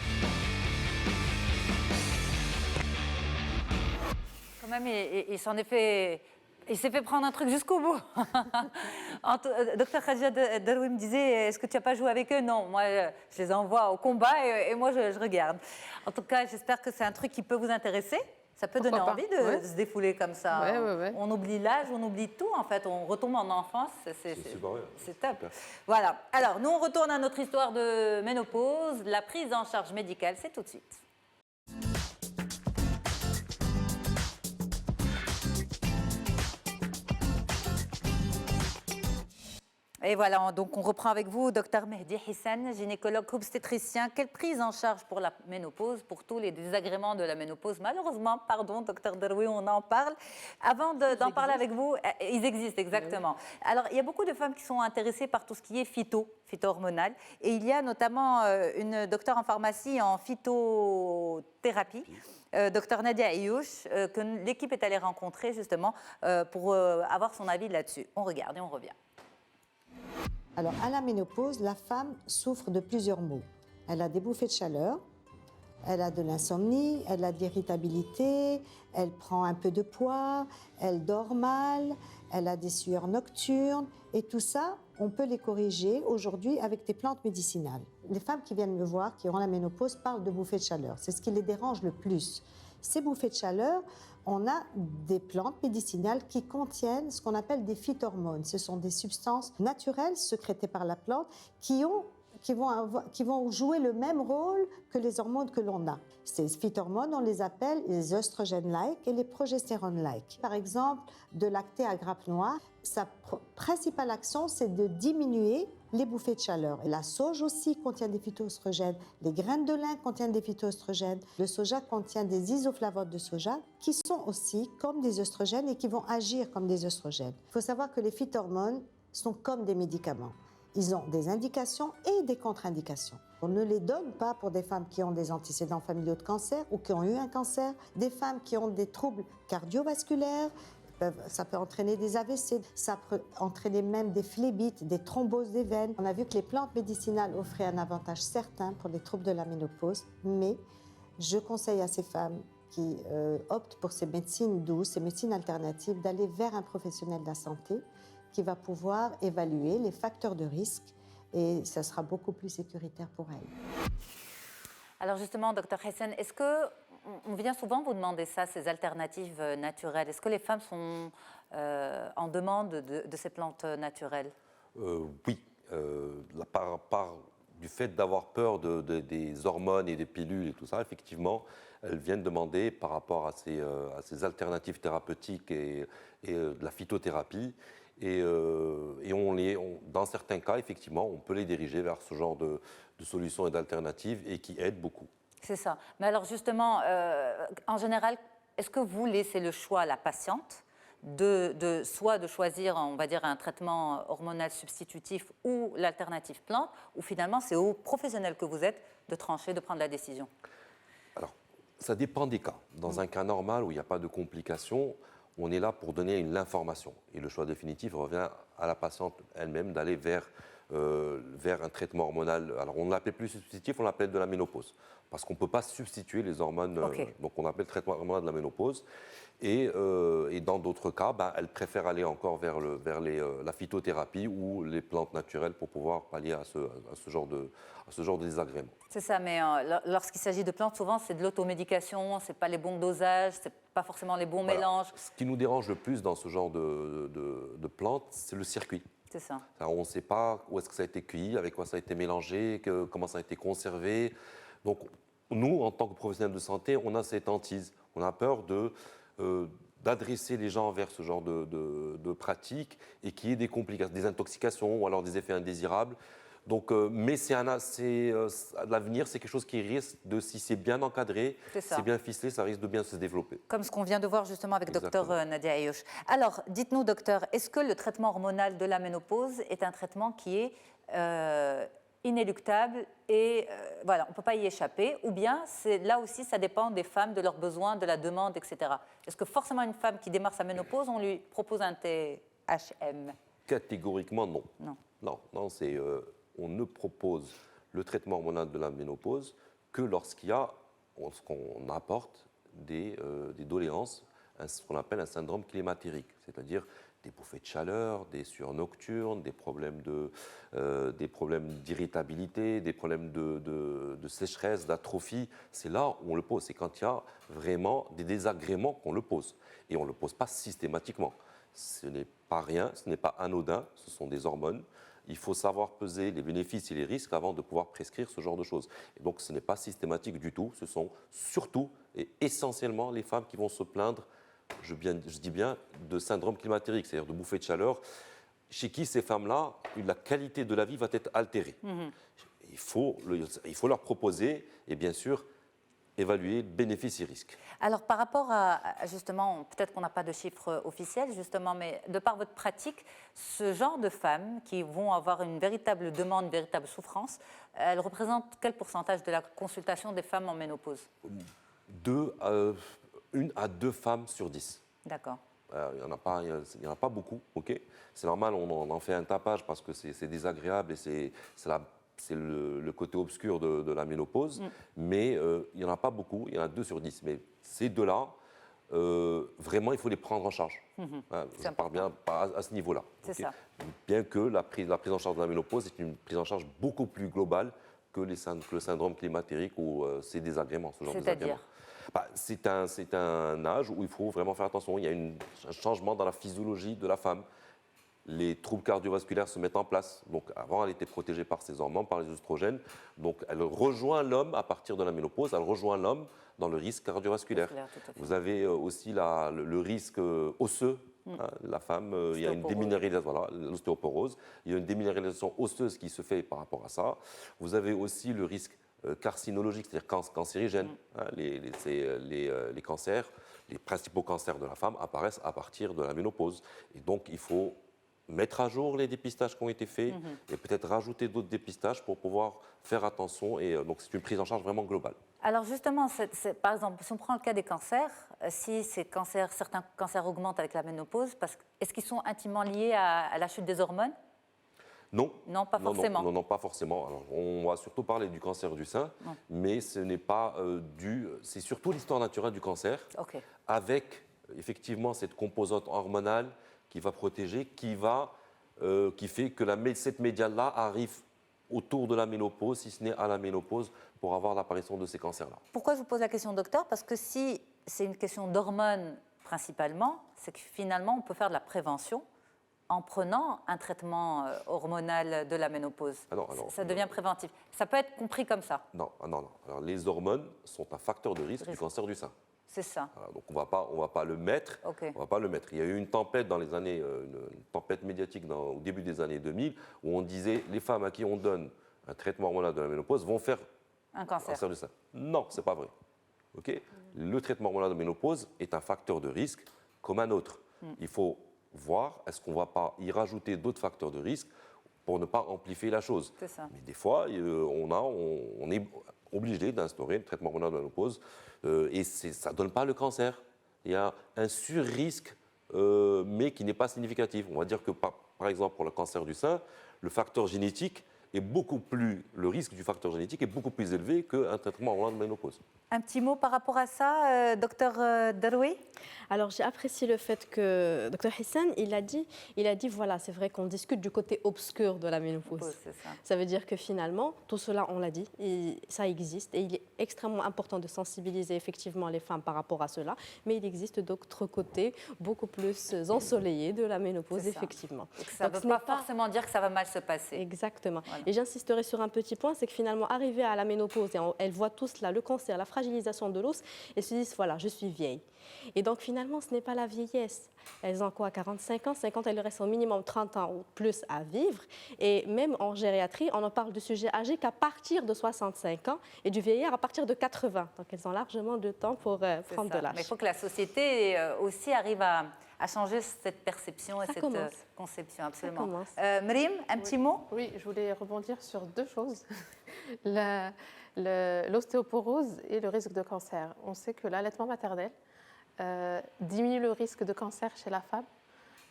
A: Quand même, il s'en est fait... Il s'est fait prendre un truc jusqu'au bout. Docteur Khadija Deroui me disait, est-ce que tu n'as pas joué avec eux? Non, moi, je les envoie au combat et moi, je regarde. En tout cas, j'espère que c'est un truc qui peut vous intéresser. Ça peut donner envie de se défouler comme ça. On oublie l'âge, on oublie tout, en fait. On retombe en enfance. C'est top. Voilà. Alors, nous, on retourne à notre histoire de ménopause. La prise en charge médicale, c'est tout de suite. Et voilà, donc on reprend avec vous, docteur Mehdi Hissane, gynécologue obstétricien. Quelle prise en charge pour la ménopause, pour tous les désagréments de la ménopause? Malheureusement, pardon, docteur Deroui, on en parle. Avant d'en parler avec vous, ils existent, exactement. Oui. Alors, il y a beaucoup de femmes qui sont intéressées par tout ce qui est phyto-hormonal. Et il y a notamment une docteure en pharmacie en phytothérapie, docteur Nadia Ayouch, que l'équipe est allée rencontrer justement pour avoir son avis là-dessus. On regarde et on revient.
K: Alors, à la ménopause, la femme souffre de plusieurs maux. Elle a des bouffées de chaleur, elle a de l'insomnie, elle a de l'irritabilité, elle prend un peu de poids, elle dort mal, elle a des sueurs nocturnes. Et tout ça, on peut les corriger aujourd'hui avec des plantes médicinales. Les femmes qui viennent me voir, qui auront la ménopause, parlent de bouffées de chaleur. C'est ce qui les dérange le plus. Ces bouffées de chaleur, on a des plantes médicinales qui contiennent ce qu'on appelle des phytohormones. Ce sont des substances naturelles sécrétées par la plante qui vont jouer le même rôle que les hormones que l'on a. Ces phytohormones, on les appelle les œstrogènes-like et les progestérone-like. Par exemple, de lacté à grappe noire, sa principale action, c'est de diminuer les bouffées de chaleur. Et la sauge aussi contient des phytoœstrogènes, les graines de lin contiennent des phytoœstrogènes, le soja contient des isoflavones de soja qui sont aussi comme des œstrogènes et qui vont agir comme des œstrogènes. Il faut savoir que les phytohormones sont comme des médicaments. Ils ont des indications et des contre-indications. On ne les donne pas pour des femmes qui ont des antécédents familiaux de cancer ou qui ont eu un cancer, des femmes qui ont des troubles cardiovasculaires. Ça peut entraîner des AVC, ça peut entraîner même des phlébites, des thromboses des veines. On a vu que les plantes médicinales offraient un avantage certain pour les troubles de la ménopause, mais je conseille à ces femmes qui optent pour ces médecines douces, ces médecines alternatives, d'aller vers un professionnel de la santé qui va pouvoir évaluer les facteurs de risque et ça sera beaucoup plus sécuritaire pour elles.
A: Alors justement, docteur Hissane, est-ce qu'on vient souvent vous demander ça, ces alternatives naturelles? Est-ce que les femmes sont en demande de ces plantes naturelles?
D: Oui, par du fait d'avoir peur des hormones et des pilules et tout ça, effectivement, elles viennent demander par rapport à ces alternatives thérapeutiques et de la phytothérapie. Et dans certains cas, effectivement, on peut les diriger vers ce genre de solutions et d'alternatives et qui aident beaucoup.
A: C'est ça. Mais alors justement, en général, est-ce que vous laissez le choix à la patiente soit de choisir, on va dire, un traitement hormonal substitutif ou l'alternative plante, ou finalement c'est aux professionnels que vous êtes de trancher, de prendre la décision?
D: Alors, ça dépend des cas. Dans un cas normal où il n'y a pas de complications, on est là pour donner l'information. Et le choix définitif revient à la patiente elle-même d'aller vers un traitement hormonal. Alors, on ne l'appelle plus substitutif, on l'appelle de la ménopause. Parce qu'on ne peut pas substituer les hormones. Okay. Donc, on appelle traitement hormonal de la ménopause. Et dans d'autres cas, elle préfère aller encore vers la phytothérapie ou les plantes naturelles pour pouvoir pallier à ce genre de désagréments.
A: C'est ça, mais lorsqu'il s'agit de plantes, souvent c'est de l'automédication, ce n'est pas les bons dosages, ce n'est pas forcément les bons mélanges.
D: Ce qui nous dérange le plus dans ce genre de plantes, c'est le circuit.
A: C'est ça.
D: Alors, on ne sait pas où est-ce que ça a été cueilli, avec quoi ça a été mélangé, comment ça a été conservé. Donc, nous, en tant que professionnels de santé, on a cette hantise. On a peur d'adresser les gens vers ce genre de pratiques et qu'il y ait des complications, des intoxications ou alors des effets indésirables. Donc, mais l'avenir, c'est quelque chose qui risque de, si c'est bien encadré, si c'est bien ficelé, ça risque de bien se développer.
A: Comme ce qu'on vient de voir justement avec docteur Nadia Ayouch. Alors, dites-nous, docteur, est-ce que le traitement hormonal de la ménopause est un traitement qui est inéluctable et voilà, on ne peut pas y échapper. Ou bien, là aussi, ça dépend des femmes, de leurs besoins, de la demande, etc. Est-ce que forcément une femme qui démarre sa ménopause, on lui propose un THM?
D: Catégoriquement, non.
A: Non.
D: Non, non, on ne propose le traitement hormonal de la ménopause que lorsqu'il y a, ce qu'on apporte des doléances, ce qu'on appelle un syndrome climatérique, c'est-à-dire des bouffées de chaleur, des sueurs nocturnes, des problèmes d'irritabilité, des problèmes de sécheresse, d'atrophie. C'est là où on le pose. C'est quand il y a vraiment des désagréments qu'on le pose. Et on ne le pose pas systématiquement. Ce n'est pas rien, ce n'est pas anodin, ce sont des hormones. Il faut savoir peser les bénéfices et les risques avant de pouvoir prescrire ce genre de choses. Et donc ce n'est pas systématique du tout, ce sont surtout et essentiellement les femmes qui vont se plaindre, je dis bien, de syndrome climatérique, c'est-à-dire de bouffées de chaleur, chez qui ces femmes-là, la qualité de la vie va être altérée. Il faut leur proposer, et bien sûr, évaluer bénéfices et risques.
A: Alors par rapport à justement, peut-être qu'on n'a pas de chiffres officiels justement, mais de par votre pratique, ce genre de femmes qui vont avoir une véritable demande, une véritable souffrance, elles représentent quel pourcentage de la consultation des femmes en ménopause?
D: 1 à 2 femmes sur 10.
A: D'accord.
D: Il n'y en a pas beaucoup, ok. C'est normal, on en fait un tapage parce que c'est désagréable et c'est le côté obscur de la ménopause, mais il n'y en a pas beaucoup, il y en a 2 sur 10. Mais ces deux-là, vraiment, il faut les prendre en charge. Ça part bien à ce niveau-là.
A: C'est ça.
D: Bien que la prise en charge de la ménopause est une prise en charge beaucoup plus globale que le syndrome climatérique ou ces désagréments, ce genre de désagréments. C'est un âge où il faut vraiment faire attention. Il y a un changement dans la physiologie de la femme. Les troubles cardiovasculaires se mettent en place. Donc avant, elle était protégée par ses hormones, par les œstrogènes. Donc elle rejoint l'homme à partir de la ménopause, elle rejoint l'homme dans le risque cardiovasculaire. Vous avez aussi le risque osseux. La femme, il y a une déminéralisation, voilà, l'ostéoporose. Il y a une déminéralisation osseuse qui se fait par rapport à ça. Vous avez aussi le risque carcinologique, c'est-à-dire cancérigène. Les cancers, les principaux cancers de la femme apparaissent à partir de la ménopause. Et donc, il faut mettre à jour les dépistages qui ont été faits et peut-être rajouter d'autres dépistages pour pouvoir faire attention. Et donc, c'est une prise en charge vraiment globale.
A: Alors justement, par exemple, si on prend le cas des cancers, si certains cancers augmentent avec la ménopause, est-ce qu'ils sont intimement liés à la chute des hormones?
D: Non.
A: Non, pas forcément.
D: Non, pas forcément. Alors, on va surtout parler du cancer du sein, mais ce n'est pas c'est surtout l'histoire naturelle du cancer, avec effectivement cette composante hormonale qui va protéger, qui fait que cette médiane-là arrive autour de la ménopause, si ce n'est à la ménopause, pour avoir l'apparition de ces cancers-là.
A: Pourquoi je vous pose la question, docteur? Parce que si c'est une question d'hormones principalement, c'est que finalement, on peut faire de la prévention en prenant un traitement hormonal de la ménopause. Ça devient préventif. Ça peut être compris comme ça?
D: Non. Alors, les hormones sont un facteur de risque du cancer du sein.
A: C'est ça.
D: Voilà, donc on va pas le mettre. On va pas le mettre. Il y a eu une tempête dans les années, une tempête médiatique au début des années 2000, où on disait les femmes à qui on donne un traitement hormonal de la ménopause vont faire
A: un cancer
D: du sein. Non, c'est pas vrai. Le traitement hormonal de la ménopause est un facteur de risque comme un autre. Il faut voir est-ce qu'on ne va pas y rajouter d'autres facteurs de risque pour ne pas amplifier la chose.
A: C'est ça.
D: Mais des fois, on est obligé d'instaurer le traitement hormonal de la ménopause et ça ne donne pas le cancer. Il y a un sur-risque, mais qui n'est pas significatif. On va dire que, par exemple, pour le cancer du sein, le facteur génétique le risque du facteur génétique est beaucoup plus élevé qu'un traitement hormonal de ménopause.
A: Un petit mot par rapport à ça, docteur Daroui?
B: Alors, j'ai apprécié le fait que docteur Hissane, il a dit voilà, c'est vrai qu'on discute du côté obscur de la ménopause. Ça veut dire que finalement, tout cela, on l'a dit, ça existe et il est extrêmement important de sensibiliser effectivement les femmes par rapport à cela, mais il existe d'autres côtés beaucoup plus ensoleillés de la ménopause, effectivement.
A: Ça ne veut pas forcément dire que ça va mal se passer.
B: Exactement.
A: Voilà.
B: Et j'insisterai sur un petit point, c'est que finalement, arriver à la ménopause, et elles voient tout cela, le cancer, la fragilisation de l'os, elles se disent, voilà, je suis vieille. Et donc finalement, ce n'est pas la vieillesse. Elles ont quoi, 45 ans, 50 ans, il leur reste au minimum 30 ans ou plus à vivre. Et même en gériatrie, on en parle de sujets âgés qu'à partir de 65 ans et du vieillard à partir de 80. Donc elles ont largement de temps pour prendre de l'âge.
A: Mais il faut que la société aussi arrive à changer cette perception et cette conception, absolument. Mrim, un petit mot?
E: Oui, je voulais rebondir sur deux choses. L'ostéoporose et le risque de cancer. On sait que l'allaitement maternel diminue le risque de cancer chez la femme,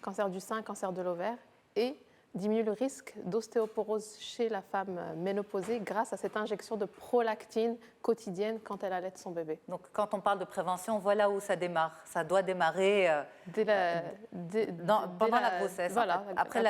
E: cancer du sein, cancer de l'ovaire, et diminue le risque d'ostéoporose chez la femme ménopausée grâce à cette injection de prolactine quotidienne quand elle allaite son bébé.
A: Donc quand on parle de prévention, voilà où ça démarre. Ça doit démarrer pendant la grossesse,
E: voilà,
A: en fait. Après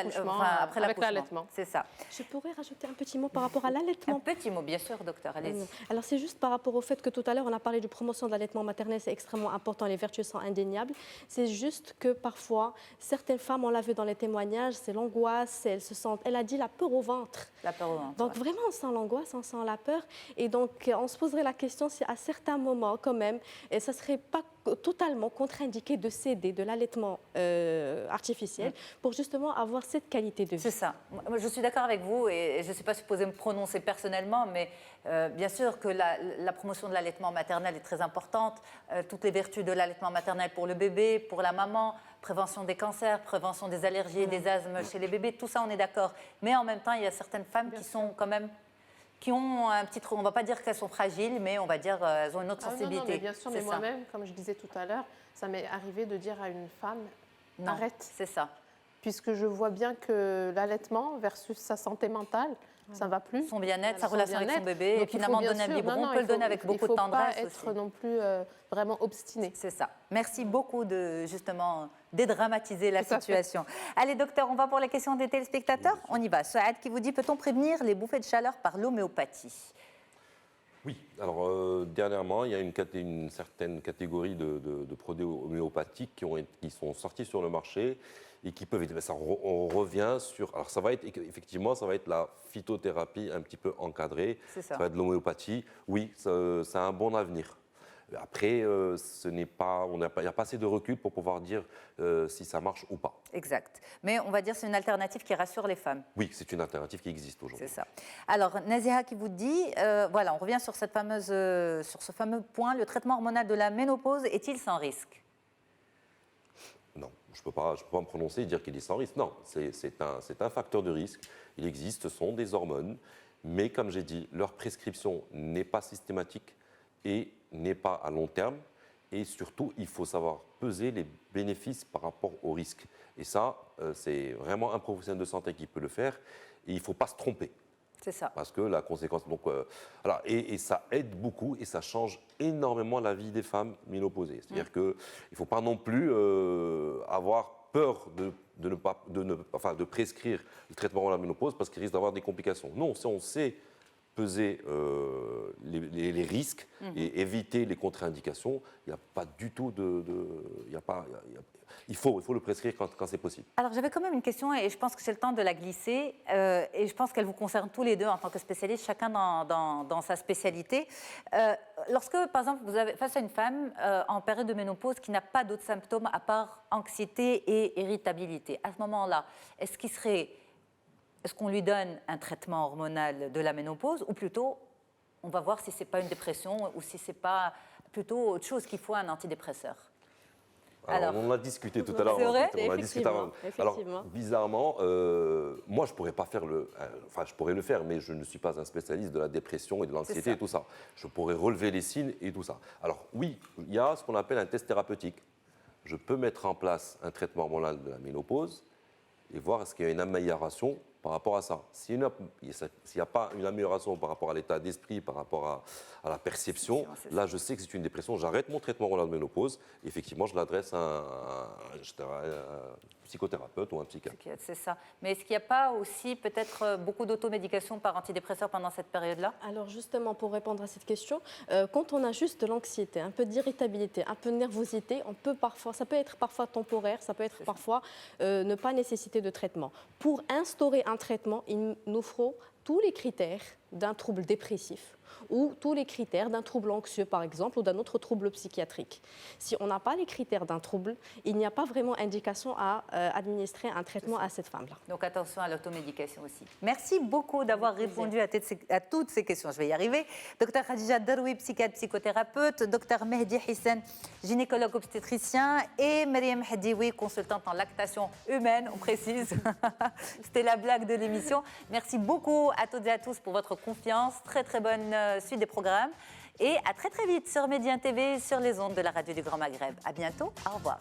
E: l'allaitement.
A: C'est ça.
B: Je pourrais rajouter un petit mot par rapport à l'allaitement.
A: Un petit mot, bien sûr, docteur, allez-y.
B: Alors c'est juste par rapport au fait que tout à l'heure on a parlé de promotion de l'allaitement maternel, c'est extrêmement important, les vertus sont indéniables. C'est juste que parfois, certaines femmes, on l'a vu dans les témoignages, c'est l'angoisse, elles se sentent, elle a dit la peur au ventre.
A: La peur au ventre.
B: Donc vraiment on sent l'angoisse, on sent la peur. Et donc on se poserait la question si à certains moments quand même, et ça ne serait pas totalement contre-indiqué de céder de l'allaitement artificiel pour justement avoir cette qualité de vie.
A: C'est ça. Moi, je suis d'accord avec vous et je ne suis pas supposée me prononcer personnellement, mais bien sûr que la promotion de l'allaitement maternel est très importante. Toutes les vertus de l'allaitement maternel pour le bébé, pour la maman, prévention des cancers, prévention des allergies, des asthmes chez les bébés, tout ça on est d'accord. Mais en même temps, il y a certaines femmes qui sont quand même... qui ont un petit trou, on ne va pas dire qu'elles sont fragiles, mais on va dire qu'elles ont une autre sensibilité.
E: Non, mais bien sûr, mais moi-même, comme je disais tout à l'heure, ça m'est arrivé de dire à une femme,
A: non,
E: arrête.
A: C'est ça.
E: Puisque je vois bien que l'allaitement versus sa santé mentale, ça ne va plus.
A: Son bien-être, sa relation avec son bébé,
E: donc
A: et finalement donner un biberon, on peut le donner avec beaucoup de tendresse.
E: Il ne faut pas être non plus vraiment obstiné.
A: C'est ça. Merci beaucoup de justement dédramatiser la situation. Allez docteur, on va pour la question des téléspectateurs. On y va. Saad qui vous dit, peut-on prévenir les bouffées de chaleur par l'homéopathie?
D: Oui, alors dernièrement, il y a une certaine catégorie de produits homéopathiques qui sont sortis sur le marché et qui peuvent être... on revient sur... Alors ça va être, effectivement, ça va être la phytothérapie un petit peu encadrée. Ça va être de l'homéopathie. Oui, ça a un bon avenir. Après, il n'y a pas assez de recul pour pouvoir dire si ça marche ou pas.
A: Exact. Mais on va dire que c'est une alternative qui rassure les femmes.
D: Oui, c'est une alternative qui existe aujourd'hui.
A: C'est ça. Alors, Naziha qui vous dit, voilà, on revient sur ce fameux point, le traitement hormonal de la ménopause est-il sans risque?
D: Non, je ne peux pas me prononcer et dire qu'il est sans risque. Non, c'est un facteur de risque. Il existe, ce sont des hormones, mais comme j'ai dit, leur prescription n'est pas systématique et n'est pas à long terme. Et surtout, il faut savoir peser les bénéfices par rapport aux risques. Et ça, c'est vraiment un professionnel de santé qui peut le faire. Et il ne faut pas se tromper.
A: C'est ça.
D: Parce que la conséquence... Donc, voilà, et ça aide beaucoup et ça change énormément la vie des femmes ménopausées. C'est-à-dire qu'il ne faut pas non plus avoir peur de prescrire le traitement de la ménopause parce qu'il risque d'avoir des complications. Non, si on sait peser les risques et éviter les contre-indications, il n'y a pas du tout il faut le prescrire quand c'est possible.
A: Alors j'avais quand même une question et je pense que c'est le temps de la glisser et je pense qu'elle vous concerne tous les deux en tant que spécialistes, chacun dans sa spécialité. Lorsque, par exemple, vous avez face à une femme en période de ménopause qui n'a pas d'autres symptômes à part anxiété et irritabilité, à ce moment-là, est-ce qu'on lui donne un traitement hormonal de la ménopause ou plutôt on va voir si ce n'est pas une dépression ou si ce n'est pas plutôt autre chose qu'il faut un antidépresseur?
D: Alors, on en a discuté tout à l'heure.
A: C'est vrai,
D: on a discuté avant. Alors, bizarrement, moi, je pourrais pas faire je pourrais le faire, mais je ne suis pas un spécialiste de la dépression et de l'anxiété et tout ça. Je pourrais relever les signes et tout ça. Alors, oui, il y a ce qu'on appelle un test thérapeutique. Je peux mettre en place un traitement hormonal de la ménopause et voir est-ce qu'il y a une amélioration par rapport à ça. S'il n'y a pas une amélioration par rapport à l'état d'esprit, par rapport à la perception, là, je sais que c'est une dépression, j'arrête mon traitement hormonal de ménopause, et effectivement, je l'adresse à un psychothérapeute ou un psychiatre.
A: C'est ça. Mais est-ce qu'il n'y a pas aussi peut-être beaucoup d'automédication par antidépresseur pendant cette période-là?
B: Alors justement, pour répondre à cette question, quand on a juste de l'anxiété, un peu d'irritabilité, un peu de nervosité, ça peut être parfois temporaire, ça peut être parfois ne pas nécessiter de traitement. Pour instaurer un traitement, il nous faut tous les critères d'un trouble dépressif ou tous les critères d'un trouble anxieux, par exemple, ou d'un autre trouble psychiatrique. Si on n'a pas les critères d'un trouble, il n'y a pas vraiment indication à administrer un traitement à cette femme-là.
A: Donc attention à l'automédication aussi. Merci beaucoup d'avoir répondu à toutes ces questions. Je vais y arriver. Docteur Khadija Daroui, psychiatre, psychothérapeute, docteur Mehdi Hissen, gynécologue obstétricien, et Mariam Hadioui, consultante en lactation humaine, on précise. C'était la blague de l'émission. Merci beaucoup à toutes et à tous pour votre confiance. Très très bonne suite des programmes. Et à très très vite sur Médien TV, sur les ondes de la radio du Grand Maghreb. À bientôt. Au revoir.